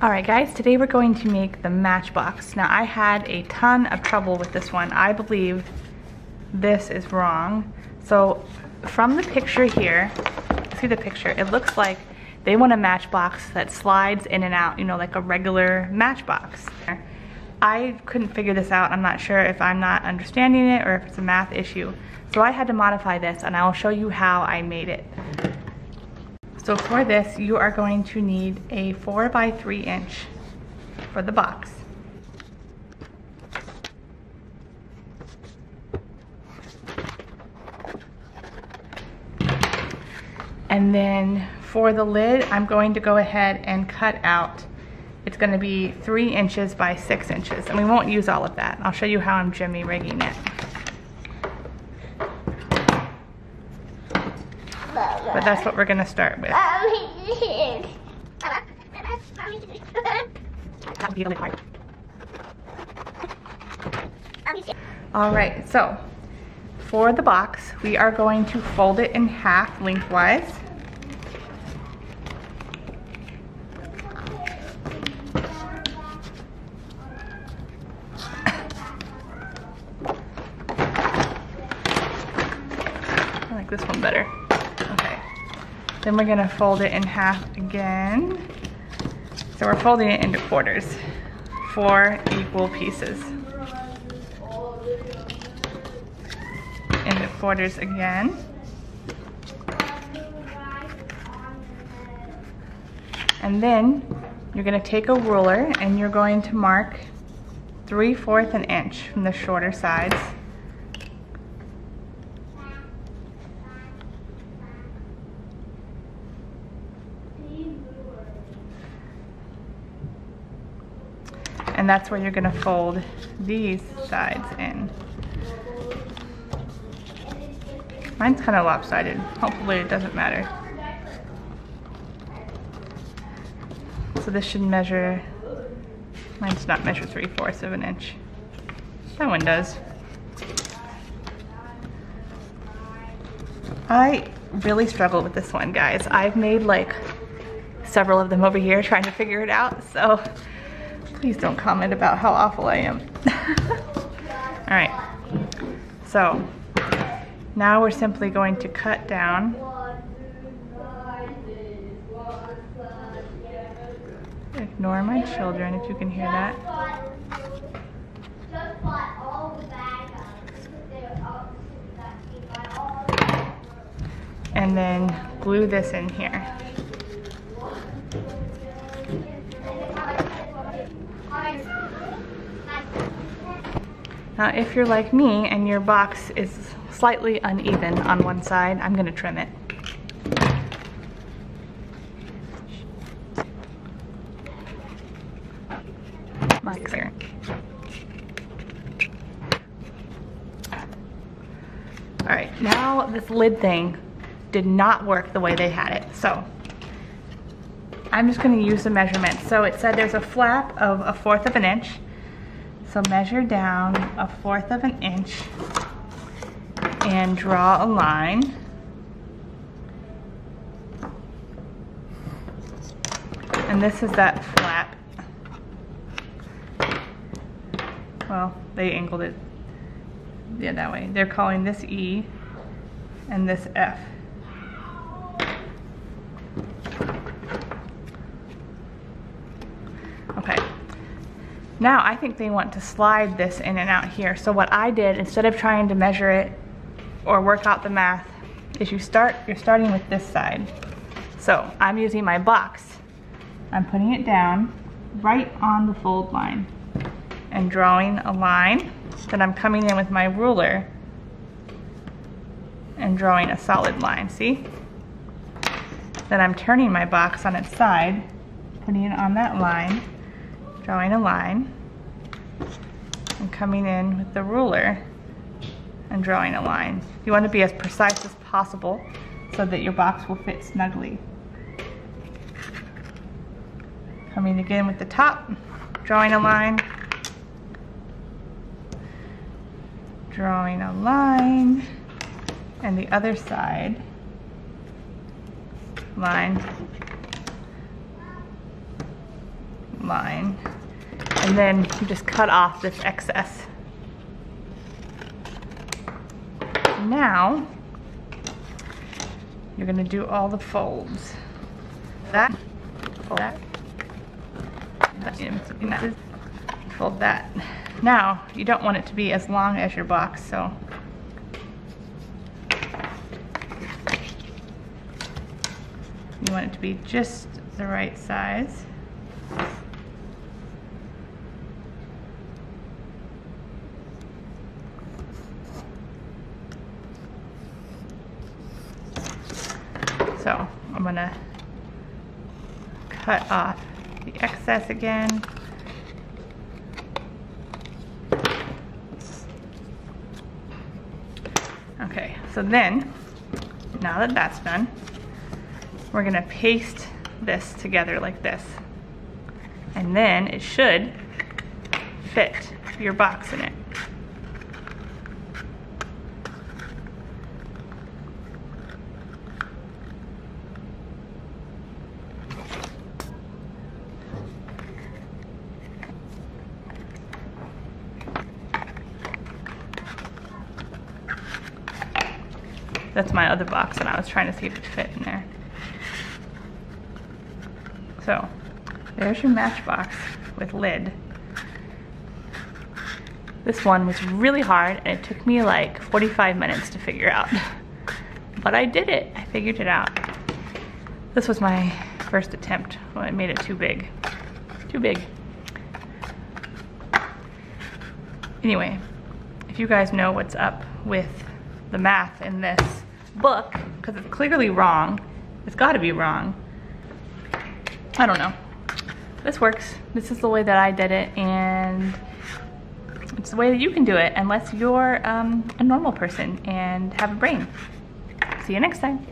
Alright guys, today we're going to make the Matchbox. Now I had a ton of trouble with this one. I believe this is wrong. So from the picture here, see the picture, it looks like they want a Matchbox that slides in and out, you know, like a regular Matchbox. I couldn't figure this out. I'm not sure if I'm not understanding it or if it's a math issue. So I had to modify this and I'll show you how I made it. So for this, you are going to need a 4 by 3 inch for the box. And then for the lid, I'm going to go ahead and cut out, it's going to be 3 inches by 6 inches. And we won't use all of that. I'll show you how I'm jimmy rigging it. But that's what we're going to start with. Alright, so for the box, we are going to fold it in half lengthwise. I like this one better. Then we're gonna fold it in half again. So we're folding it into quarters, 4 equal pieces. Into quarters again. And then you're gonna take a ruler and you're going to mark 3/4 an inch from the shorter sides. And that's where you're going to fold these sides in. Mine's kind of lopsided. Hopefully it doesn't matter. So this should measure, mine does not measure 3/4 of an inch. That one does. I really struggle with this one, guys. I've made like several of them over here trying to figure it out, so please don't comment about how awful I am. All right, so now we're simply going to cut down. Ignore my children if you can hear that. And then glue this in here. Now if you're like me and your box is slightly uneven on one side, I'm going to trim it. Like there. Alright, now this lid thing did not work the way they had it, so I'm just going to use the measurement. So it said there's a flap of 1/4 of an inch. So measure down 1/4 of an inch and draw a line. And this is that flap. Well, they angled it, yeah, that way. They're calling this E and this F. Okay. Now I think they want to slide this in and out here. So what I did, instead of trying to measure it or work out the math, is you're starting with this side. So I'm using my box. I'm putting it down right on the fold line and drawing a line. Then I'm coming in with my ruler and drawing a solid line, see? Then I'm turning my box on its side, putting it on that line, drawing a line, and coming in with the ruler and drawing a line. You want to be as precise as possible so that your box will fit snugly. Coming again with the top, drawing a line, drawing a line, and the other side, line, line. And then you just cut off this excess. Now, you're gonna do all the folds. That, fold that, fold that. Now, you don't want it to be as long as your box, so you want it to be just the right size. So I'm gonna cut off the excess again. Okay, so then, now that that's done, we're gonna paste this together like this. And then it should fit your box in it. That's my other box, and I was trying to see if it fit in there. So, there's your Matchbox with lid. This one was really hard, and it took me like 45 minutes to figure out. But I did it. I figured it out. This was my first attempt. Well, I made it too big. Too big. Anyway, if you guys know what's up with the math in this book, because it's clearly wrong, it's got to be wrong. I don't know. This works. This is the way that I did it, and it's the way that you can do it unless you're a normal person and have a brain. See you next time.